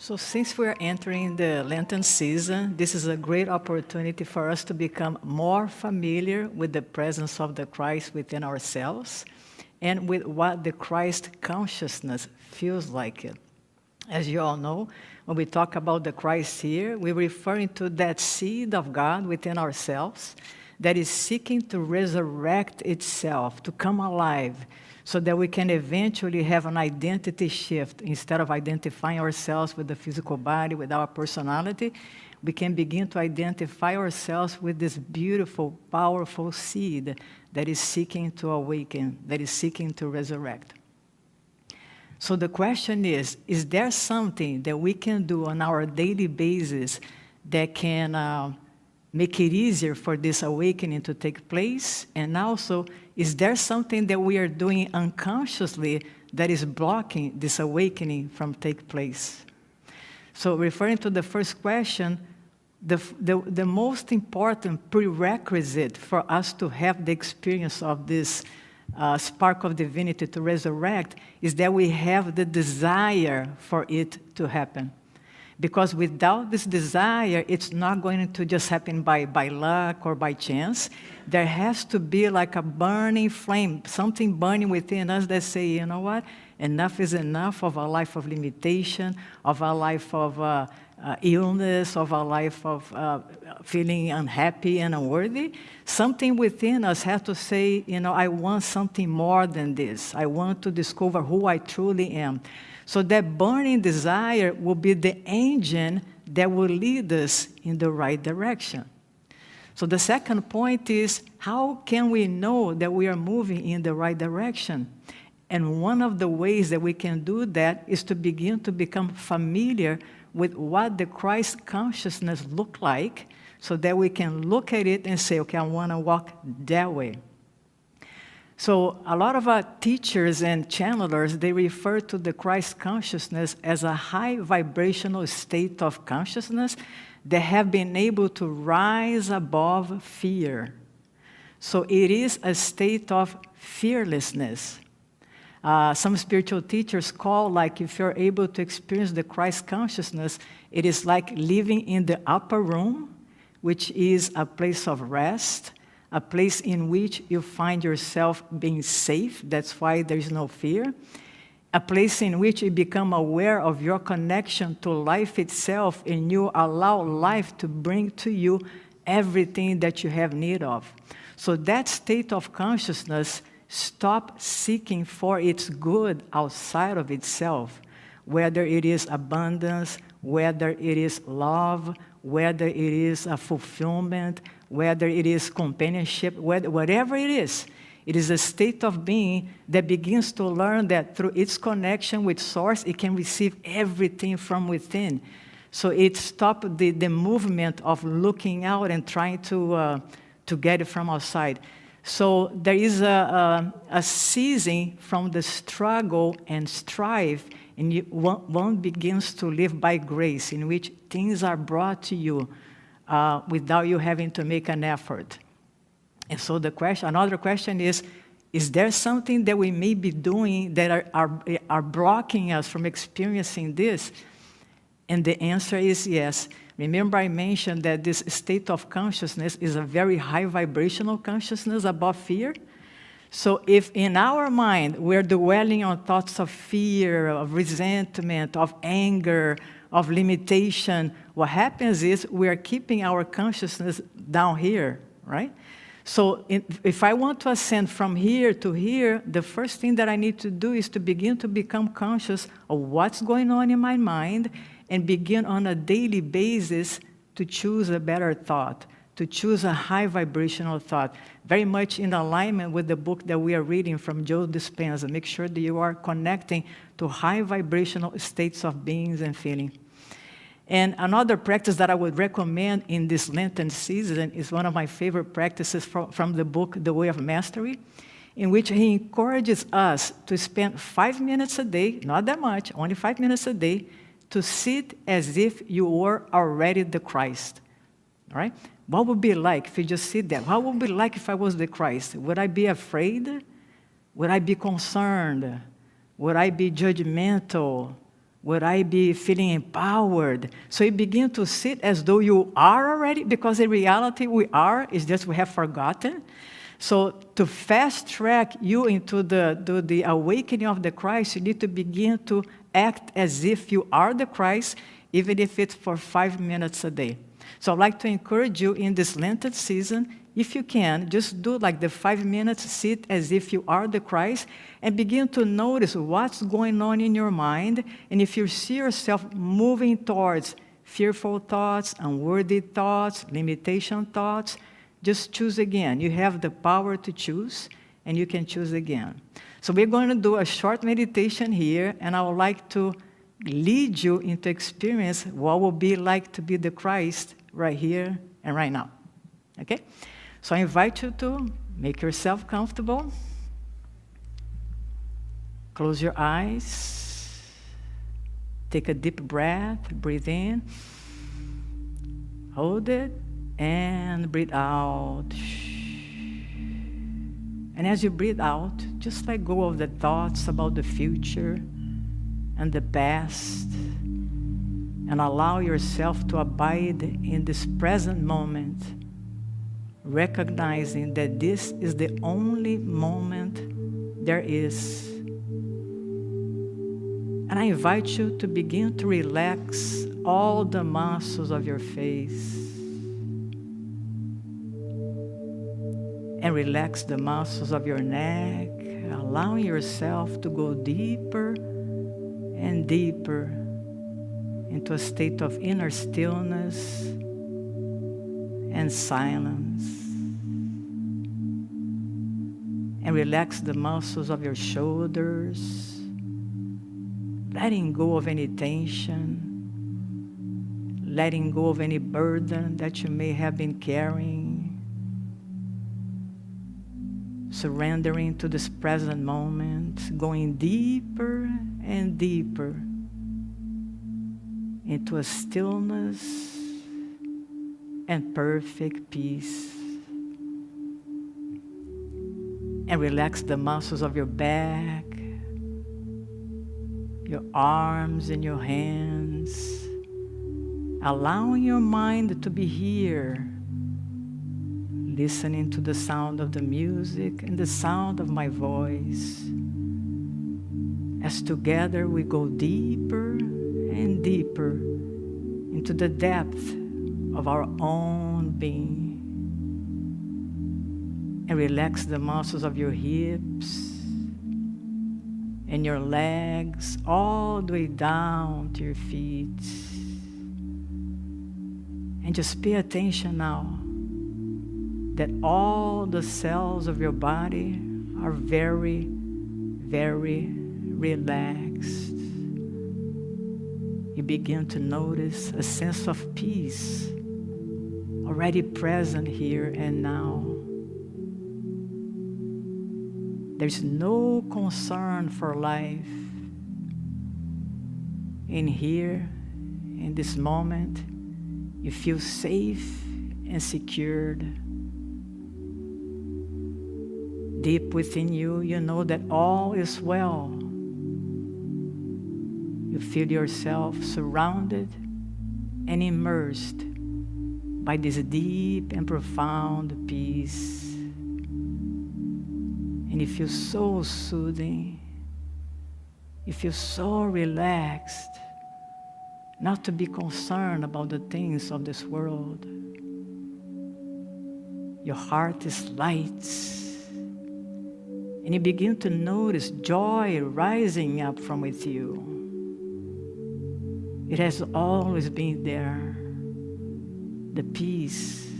So since we're entering the Lenten season, this is a great opportunity for us to become more familiar with the presence of the Christ within ourselves and with what the Christ consciousness feels like. As you all know, when we talk about the Christ here, we're referring to that seed of God within ourselves that is seeking to resurrect itself, to come alive, so that we can eventually have an identity shift. Instead of identifying ourselves with the physical body, with our personality, we can begin to identify ourselves with this beautiful, powerful seed that is seeking to awaken, that is seeking to resurrect. So the question is there something that we can do on our daily basis that can make it easier for this awakening to take place? And also, is there something that we are doing unconsciously that is blocking this awakening from take place? So referring to the first question, the most important prerequisite for us to have the experience of this spark of divinity to resurrect is that we have the desire for it to happen. Because without this desire, it's not going to just happen by luck or by chance. There has to be like a burning flame, something burning within us that say, you know what, enough is enough of a life of limitation, of a life of illness, of a life of feeling unhappy and unworthy. Something within us has to say, you know, I want something more than this. I want to discover who I truly am. So that burning desire will be the engine that will lead us in the right direction. So the second point is, how can we know that we are moving in the right direction? And one of the ways that we can do that is to begin to become familiar with what the Christ consciousness looks like, so that we can look at it and say, okay, I want to walk that way. So a lot of our teachers and channelers, they refer to the Christ consciousness as a high vibrational state of consciousness that have been able to rise above fear. So it is a state of fearlessness. Some spiritual teachers call, like, if you're able to experience the Christ consciousness, it is like living in the upper room, which is a place of rest, a place in which you find yourself being safe. That's why there is no fear. A place in which you become aware of your connection to life itself, and you allow life to bring to you everything that you have need of. So that state of consciousness stops seeking for its good outside of itself, whether it is abundance, whether it is love, whether it is a fulfillment, whether it is companionship, whatever it is a state of being that begins to learn that through its connection with Source, it can receive everything from within. So it stops the movement of looking out and trying to get it from outside. So there is a ceasing from the struggle and strife, and one begins to live by grace, in which things are brought to you without you having to make an effort. And so another question is there something that we may be doing that are blocking us from experiencing this? And the answer is yes. Remember, I mentioned that this state of consciousness is a very high vibrational consciousness above fear. So if in our mind we're dwelling on thoughts of fear, of resentment, of anger, of limitation, what happens is we are keeping our consciousness down here, right? So if I want to ascend from here to here, the first thing that I need to do is to begin to become conscious of what's going on in my mind, and begin on a daily basis to choose a better thought, to choose a high vibrational thought, very much in alignment with the book that we are reading from Joe Dispenza. Make sure that you are connecting to high vibrational states of beings and feeling. And another practice that I would recommend in this Lenten season is one of my favorite practices from the book, The Way of Mastery, in which he encourages us to spend 5 minutes a day, not that much, only 5 minutes a day, to sit as if you were already the Christ, all right? What would it be like if you just sit there? What would it be like if I was the Christ? Would I be afraid? Would I be concerned? Would I be judgmental? Would I be feeling empowered? So you begin to sit as though you are already, because in reality we are, it's just we have forgotten. So to fast track you into the awakening of the Christ, you need to begin to act as if you are the Christ, even if it's for 5 minutes a day. So I'd like to encourage you in this Lenten season, if you can, just do like the 5 minutes, sit as if you are the Christ, and begin to notice what's going on in your mind. And if you see yourself moving towards fearful thoughts, unworthy thoughts, limitation thoughts, just choose again. You have the power to choose, and you can choose again. So we're going to do a short meditation here, and I would like to lead you into experience what will be like to be the Christ right here and right now. Okay? So I invite you to make yourself comfortable. Close your eyes. Take a deep breath. Breathe in. Hold it. And breathe out. And as you breathe out, just let go of the thoughts about the future and the past, and allow yourself to abide in this present moment, recognizing that this is the only moment there is. And I invite you to begin to relax all the muscles of your face, and relax the muscles of your neck, allowing yourself to go deeper and deeper into a state of inner stillness and silence. And relax the muscles of your shoulders, letting go of any tension, letting go of any burden that you may have been carrying, surrendering to this present moment, going deeper and deeper into a stillness and perfect peace. And relax the muscles of your back, your arms and your hands, allowing your mind to be here, listening to the sound of the music and the sound of my voice, as together we go deeper and deeper into the depth of our own being. And relax the muscles of your hips and your legs all the way down to your feet. And just pay attention now that all the cells of your body are very, very relaxed. You begin to notice a sense of peace already present here and now. There's no concern for life. In here, in this moment, you feel safe and secured. Deep within you, you know that all is well. You feel yourself surrounded and immersed by this deep and profound peace. And you feel so soothing. You feel so relaxed, not to be concerned about the things of this world. Your heart is light. And you begin to notice joy rising up from within you. It has always been there. The peace,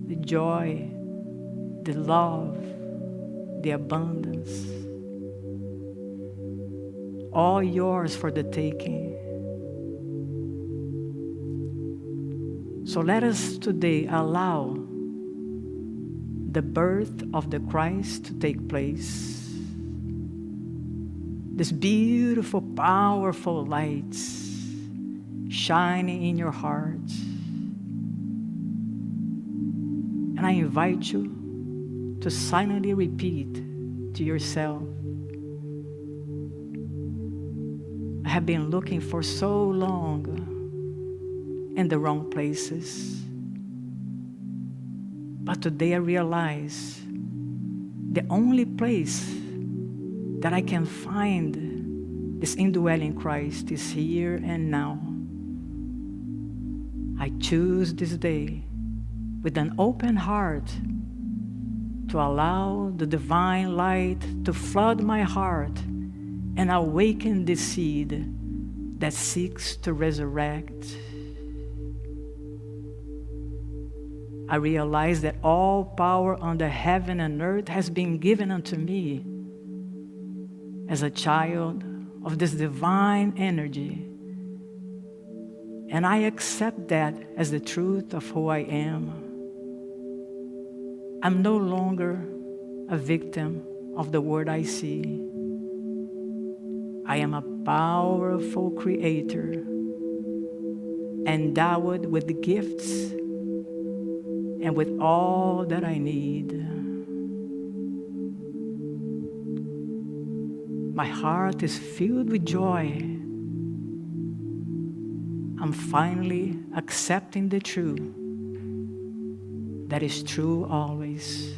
the joy, the love, the abundance. All yours for the taking. So let us today allow the birth of the Christ to take place. This beautiful, powerful light shining in your heart. And I invite you to silently repeat to yourself, I have been looking for so long in the wrong places. But today I realize the only place that I can find this indwelling Christ is here and now. I choose this day with an open heart to allow the divine light to flood my heart and awaken the seed that seeks to resurrect. I realize that all power under heaven and earth has been given unto me as a child of this divine energy. And I accept that as the truth of who I am. I'm no longer a victim of the world I see. I am a powerful creator, endowed with the gifts and with all that I need. My heart is filled with joy. I'm finally accepting the truth that is true always.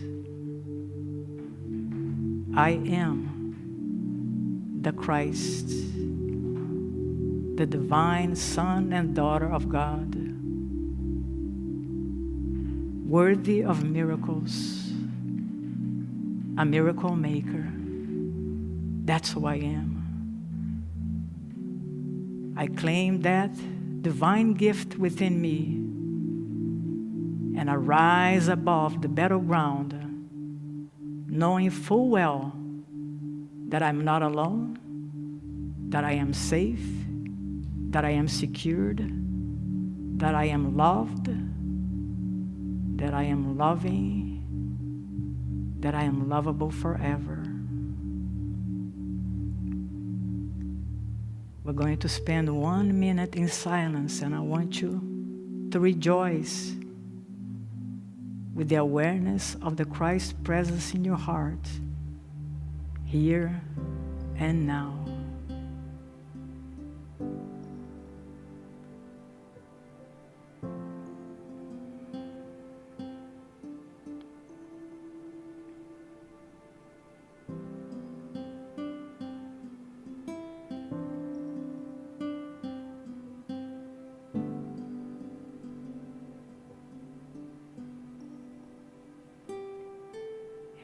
I am the Christ, the divine Son and daughter of God, worthy of miracles, a miracle maker. That's who I am. I claim that divine gift within me, and I rise above the battleground, knowing full well that I'm not alone, that I am safe, that I am secured, that I am loved, that I am loving, that I am lovable forever. We're going to spend 1 minute in silence, and I want you to rejoice with the awareness of the Christ presence in your heart, here and now.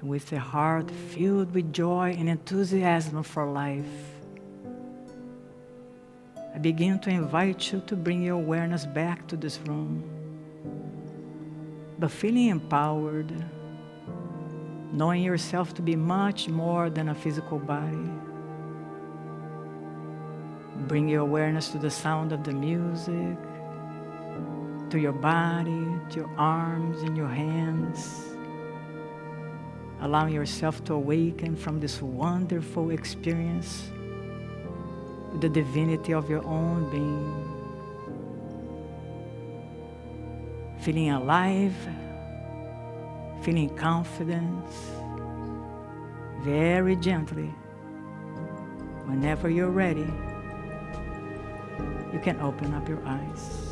With a heart filled with joy and enthusiasm for life, I begin to invite you to bring your awareness back to this room, but feeling empowered, knowing yourself to be much more than a physical body. Bring your awareness to the sound of the music, to your body, to your arms and your hands. Allowing yourself to awaken from this wonderful experience with the divinity of your own being. Feeling alive, feeling confident, very gently. Whenever you're ready, you can open up your eyes.